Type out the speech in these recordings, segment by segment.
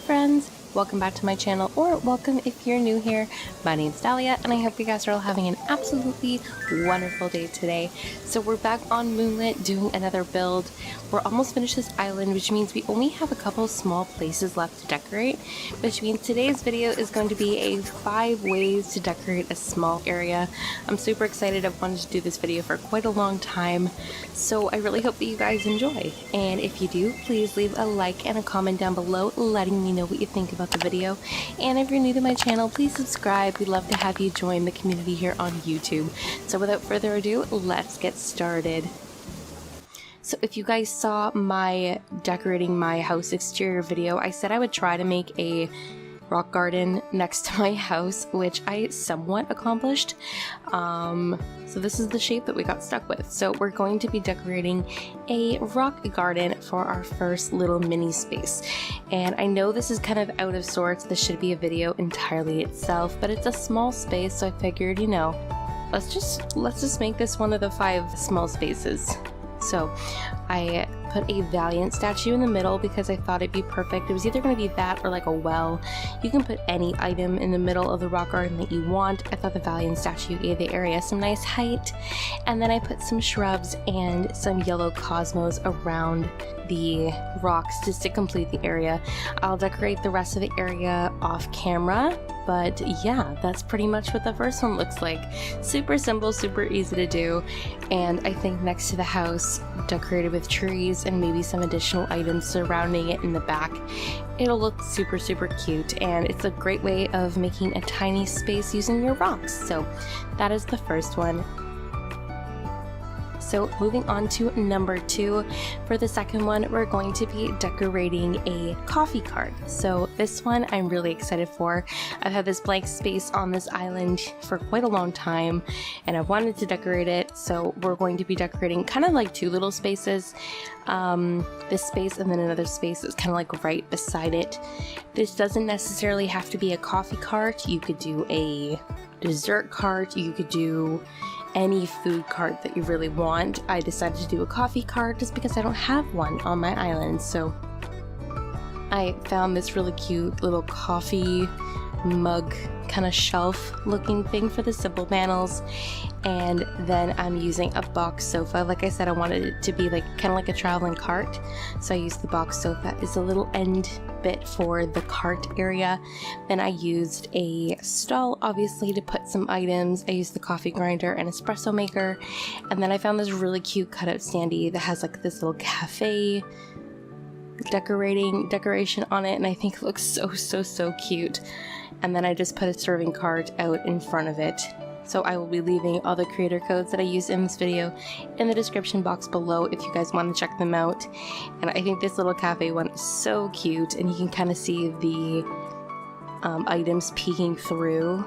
friends, welcome back to my channel, or welcome if you're new here. My name's Dalia and I hope you guys are all having an absolutely wonderful day today. So we're back on Moonlit doing another build. We're almost finished this island, which means we only have a couple small places left to decorate, which means today's video is going to be a 5 ways to decorate a small area. I'm super excited. I've wanted to do this video for quite a long time, so I really hope that you guys enjoy. And if you do, please leave a like and a comment down below letting me know what you think about the video. And if you're new to my channel, please subscribe. We'd love to have you join the community here on YouTube. So without further ado, let's get started. So if you guys saw my decorating my house exterior video, I said I would try to make a rock garden next to my house, which I somewhat accomplished. So this is the shape that we got stuck with. So we're going to be decorating a rock garden for our first little mini space. And I know this is kind of out of sorts. This should be a video entirely itself, but it's a small space, so I figured, you know, let's just make this one of the 5 small spaces. So I put a Valiant statue in the middle because I thought it'd be perfect. It was either going to be that or like a well. You can put any item in the middle of the rock garden that you want. I thought the Valiant statue gave the area some nice height. And then I put some shrubs and some yellow cosmos around the rocks just to complete the area. I'll decorate the rest of the area off camera. But yeah, that's pretty much what the first one looks like. Super simple, super easy to do, and I think next to the house, decorated with trees and maybe some additional items surrounding it in the back, it'll look super, super cute, and it's a great way of making a tiny space using your rocks. So that is the first one. So moving on to number 2, for the second one, we're going to be decorating a coffee cart. So this one I'm really excited for. I've had this blank space on this island for quite a long time and I've wanted to decorate it. So we're going to be decorating kind of like 2 little spaces. This space and then another space that's kind of like right beside it. This doesn't necessarily have to be a coffee cart. You could do a dessert cart. You could do any food cart that you really want. I decided to do a coffee cart just because I don't have one on my island. So I found this really cute little coffee mug kind of shelf looking thing for the simple panels, and then I'm using a box sofa. Like I said, I wanted it to be like kind of like a traveling cart, so I used the box sofa as a little end bit for the cart area. Then I used a stall obviously to put some items. I used the coffee grinder and espresso maker, and then I found this really cute cutout standee that has like this little cafe decoration on it, and I think it looks so cute. And then I just put a serving cart out in front of it. So I will be leaving all the creator codes that I used in this video in the description box below if you guys want to check them out. And I think this little cafe one is so cute, and you can kind of see the items peeking through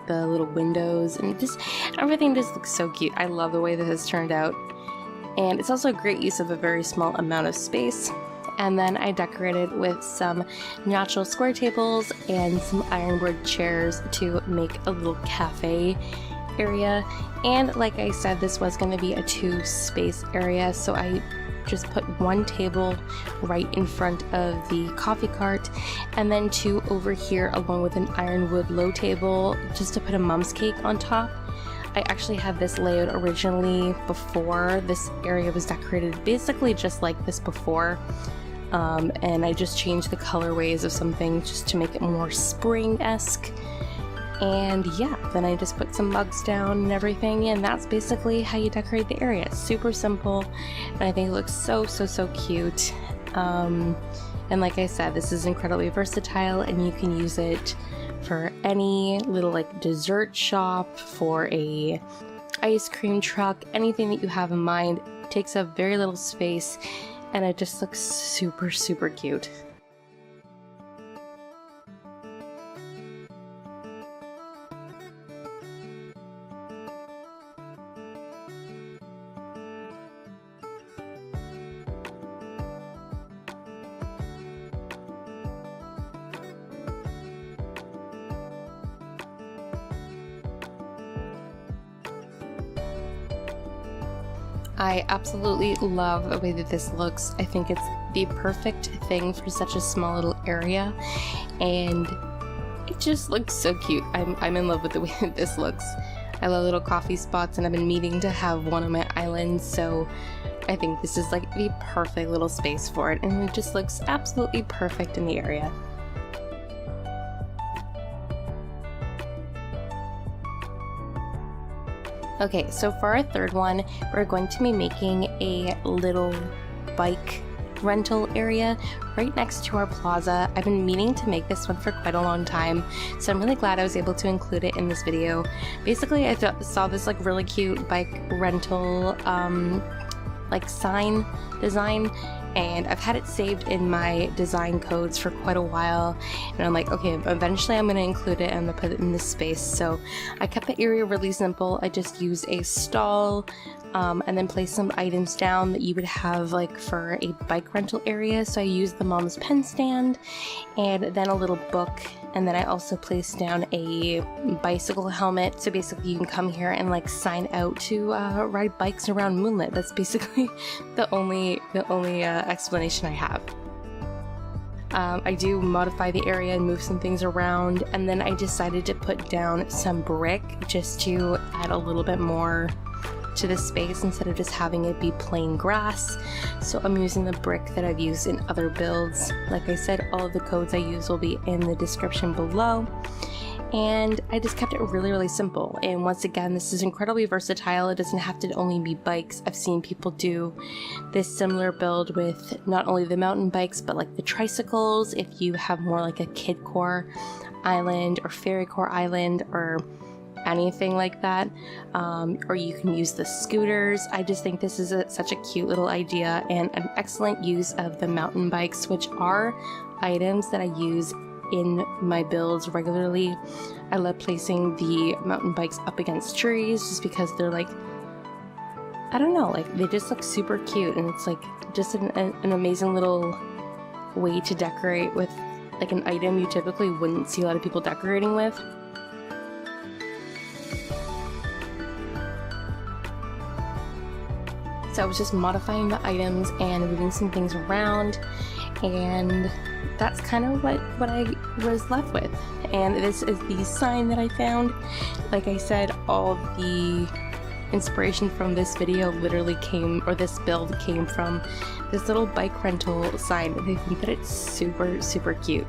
the little windows, and just everything just looks so cute. I love the way this has turned out, and it's also a great use of a very small amount of space. And then I decorated with some natural square tables and some ironwood chairs to make a little cafe area. And like I said, this was going to be a 2 space area, so I just put 1 table right in front of the coffee cart, and then 2 over here along with an ironwood low table just to put a mum's cake on top. I actually had this layout originally before this area was decorated basically just like this before. And I just changed the colorways of something just to make it more spring-esque. And yeah, then I just put some mugs down and everything, and that's basically how you decorate the area. It's super simple, and I think it looks so cute. And like I said, this is incredibly versatile, and you can use it for any little like dessert shop, for a ice cream truck, anything that you have in mind. It takes up very little space, and it just looks super cute. I absolutely love the way that this looks. I think it's the perfect thing for such a small little area, and it just looks so cute. I'm in love with the way that this looks. I love little coffee spots, and I've been meaning to have one on my island, so I think this is like the perfect little space for it, and it just looks absolutely perfect in the area. Okay, so for our third one, we're going to be making a little bike rental area right next to our plaza. I've been meaning to make this one for quite a long time, so I'm really glad I was able to include it in this video. Basically, I saw this like really cute bike rental like sign design, and I've had it saved in my design codes for quite a while, and I'm like, okay, eventually I'm going to include it and I'm going to put it in this space. So I kept the area really simple. I just used a stall and then placed some items down that you would have like for a bike rental area. So I used the mom's pen stand and then a little book, and then I also placed down a bicycle helmet. So basically you can come here and like sign out to ride bikes around Moonlit. That's basically the only explanation I have. I do modify the area and move some things around, and then I decided to put down some brick just to add a little bit more to the space instead of just having it be plain grass. So I'm using the brick that I've used in other builds. Like I said, all of the codes I use will be in the description below. And I just kept it really simple. And once again, this is incredibly versatile. It doesn't have to only be bikes. I've seen people do this similar build with not only the mountain bikes, but like the tricycles, if you have more like a kid core island or fairy core island or anything like that, or you can use the scooters. I just think this is such a cute little idea and an excellent use of the mountain bikes, which are items that I use in my builds regularly. I love placing the mountain bikes up against trees just because they're like, I don't know, like they just look super cute, and it's like just an amazing little way to decorate with like an item you typically wouldn't see a lot of people decorating with. So I was just modifying the items and moving some things around, and that's kind of what I was left with. And this is the sign that I found. Like I said, all the inspiration from this video literally came, or this build came from this little bike rental sign. I think that it's super cute.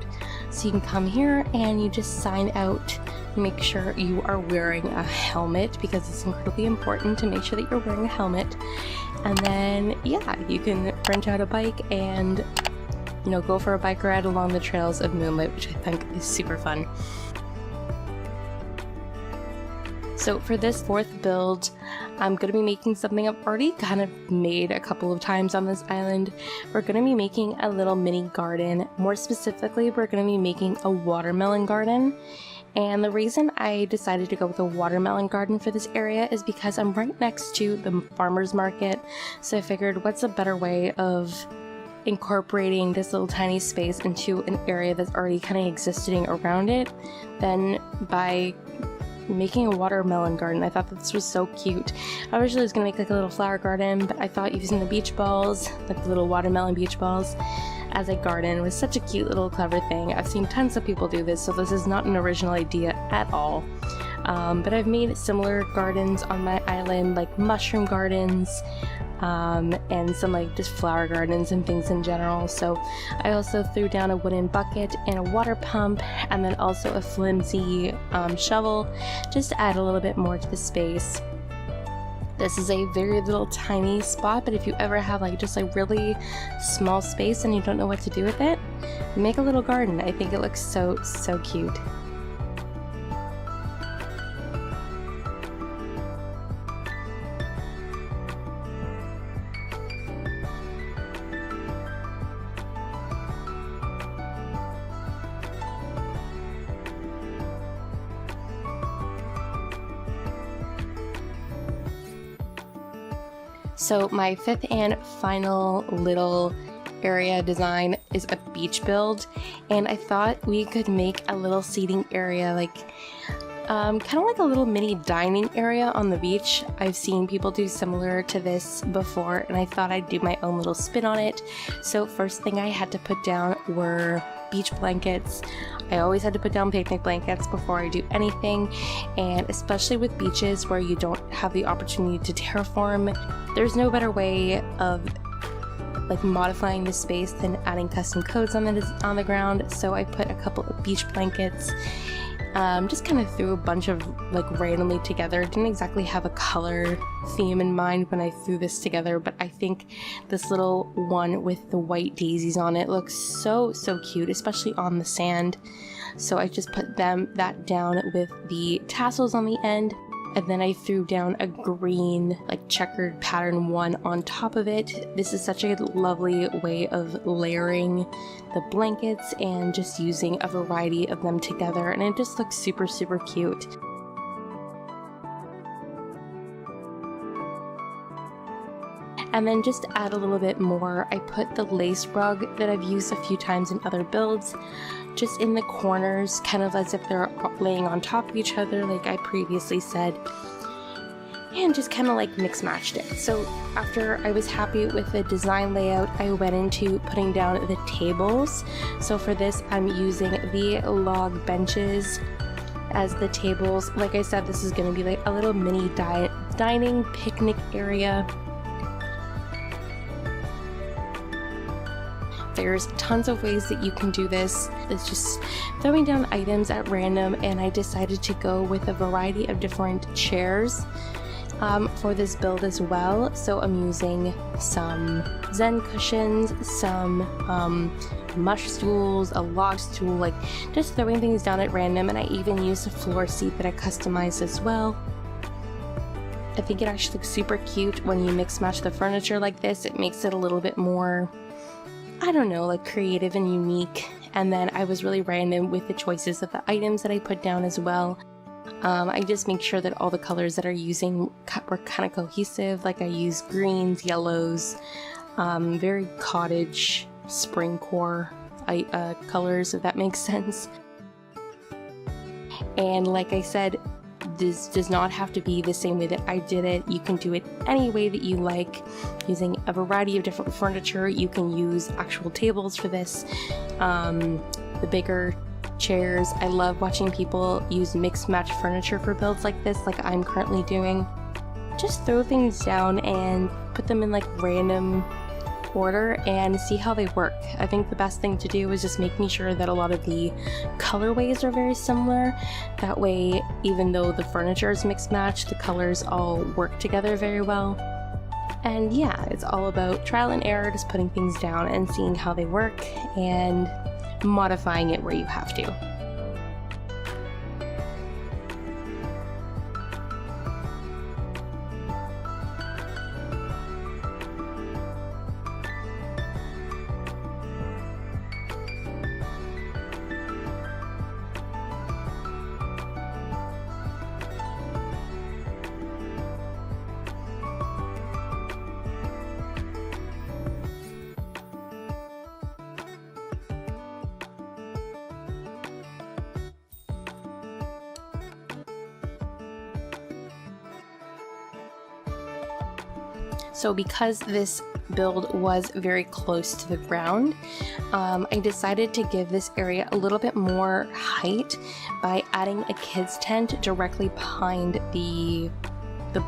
So you can come here and you just sign out. Make sure you are wearing a helmet, because it's incredibly important to make sure that you're wearing a helmet. And then, yeah, you can rent out a bike and, you know, go for a bike ride along the trails of Moonlit, which I think is super fun. So for this fourth build, I'm going to be making something I've already kind of made a couple of times on this island. We're going to be making a little mini garden. More specifically, we're going to be making a watermelon garden. And the reason I decided to go with a watermelon garden for this area is because I'm right next to the farmer's market. So I figured, what's a better way of incorporating this little tiny space into an area that's already kind of existing around it than by making a watermelon garden. I thought that this was so cute. I originally was going to make like a little flower garden, but I thought using the beach balls, like the little watermelon beach balls, as a garden was such a cute little clever thing. I've seen tons of people do this, so this is not an original idea at all. But I've made similar gardens on my island, like mushroom gardens, and some like just flower gardens and things in general. So I also threw down a wooden bucket and a water pump, and then also a flimsy shovel, just to add a little bit more to the space. This is a very little tiny spot, but if you ever have like just a really small space and you don't know what to do with it, make a little garden. I think it looks so cute. So my fifth and final little area design is a beach build, and I thought we could make a little seating area, like kind of like a little mini dining area on the beach. I've seen people do similar to this before, and I thought I'd do my own little spin on it. So first thing I had to put down were beach blankets. I always had to put down picnic blankets before I do anything, and especially with beaches where you don't have the opportunity to terraform, there's no better way of like modifying the space than adding custom coats on the ground. So I put a couple of beach blankets, just kind of threw a bunch of like randomly together. Didn't exactly have a color theme in mind when I threw this together, but I think this little one with the white daisies on it looks so cute, especially on the sand. So I just put that down with the tassels on the end, and then I threw down a green like checkered pattern one on top of it. This is such a lovely way of layering the blankets and just using a variety of them together, and it just looks super cute. And then just to add a little bit more, I put the lace rug that I've used a few times in other builds just in the corners, kind of as if they're laying on top of each other like I previously said, and just kind of like mix matched it. So after I was happy with the design layout, I went into putting down the tables. So for this, I'm using the log benches as the tables. Like I said, this is going to be like a little mini dining picnic area. There's tons of ways that you can do this. It's just throwing down items at random, and I decided to go with a variety of different chairs for this build as well. So I'm using some Zen cushions, some mush stools, a log stool, like just throwing things down at random, and I even used a floor seat that I customized as well. I think it actually looks super cute when you mix match the furniture like this. It makes it a little bit more, I don't know, like creative and unique. And then I was really random with the choices of the items that I put down as well. I just make sure that all the colors that I'm using were kind of cohesive. Like I used greens, yellows, very cottage, spring core colors, if that makes sense. And like I said, this does not have to be the same way that I did it. You can do it any way that you like, using a variety of different furniture. You can use actual tables for this, the bigger chairs. I love watching people use mixed match furniture for builds like this, like I'm currently doing. Just throw things down and put them in like random order and see how they work. I think the best thing to do is just making sure that a lot of the colorways are very similar. That way, even though the furniture is mixed match, the colors all work together very well. And yeah, it's all about trial and error, just putting things down and seeing how they work and modifying it where you have to. So because this build was very close to the ground, I decided to give this area a little bit more height by adding a kids tent directly behind the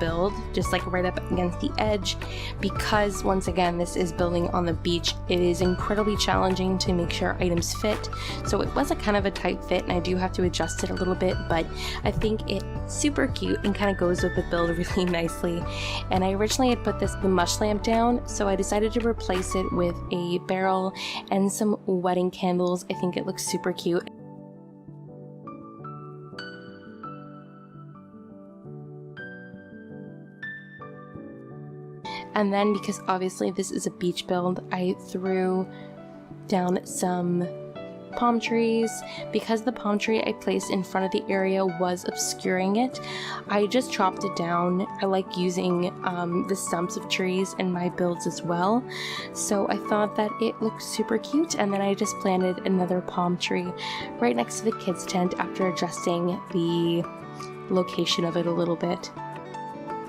build, just like right up against the edge, because once again this is building on the beach. It is incredibly challenging to make sure items fit, so it was a kind of a tight fit and I do have to adjust it a little bit, but I think it's super cute and kind of goes with the build really nicely. And I originally had put the mush lamp down, so I decided to replace it with a barrel and some wedding candles. I think it looks super cute. And then, because obviously this is a beach build, I threw down some palm trees. Because the palm tree I placed in front of the area was obscuring it, I just chopped it down. I like using the stumps of trees in my builds as well, so I thought that it looked super cute. And then I just planted another palm tree right next to the kids' tent after adjusting the location of it a little bit.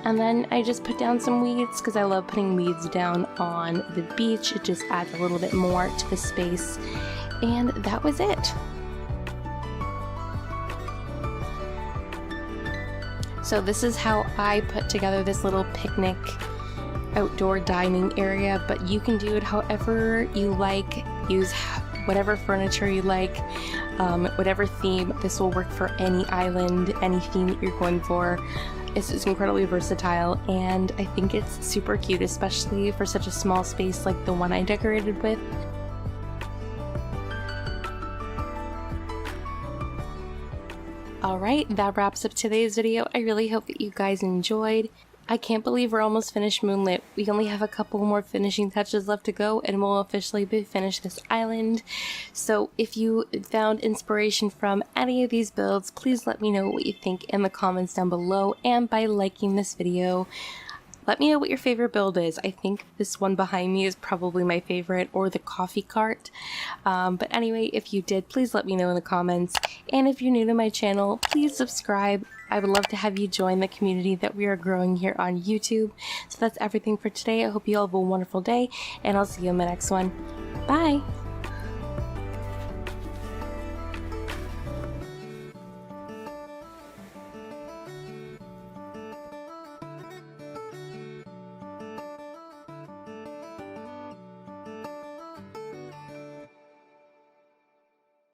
And then I just put down some weeds because I love putting weeds down on the beach. It just adds a little bit more to the space. And that was it. So this is how I put together this little picnic outdoor dining area, but you can do it however you like. Use whatever furniture you like, whatever theme. This will work for any island, any theme that you're going for. It's just incredibly versatile, and I think it's super cute, especially for such a small space like the one I decorated with. Alright, that wraps up today's video. I really hope that you guys enjoyed. I can't believe we're almost finished Moonlit. We only have a couple more finishing touches left to go and we'll officially be finished this island. So if you found inspiration from any of these builds, please let me know what you think in the comments down below, and by liking this video. Let me know what your favorite build is. I think this one behind me is probably my favorite, or the coffee cart. But anyway, if you did, please let me know in the comments. And if you're new to my channel, please subscribe. I would love to have you join the community that we are growing here on YouTube. So that's everything for today. I hope you all have a wonderful day, and I'll see you in my next one. Bye!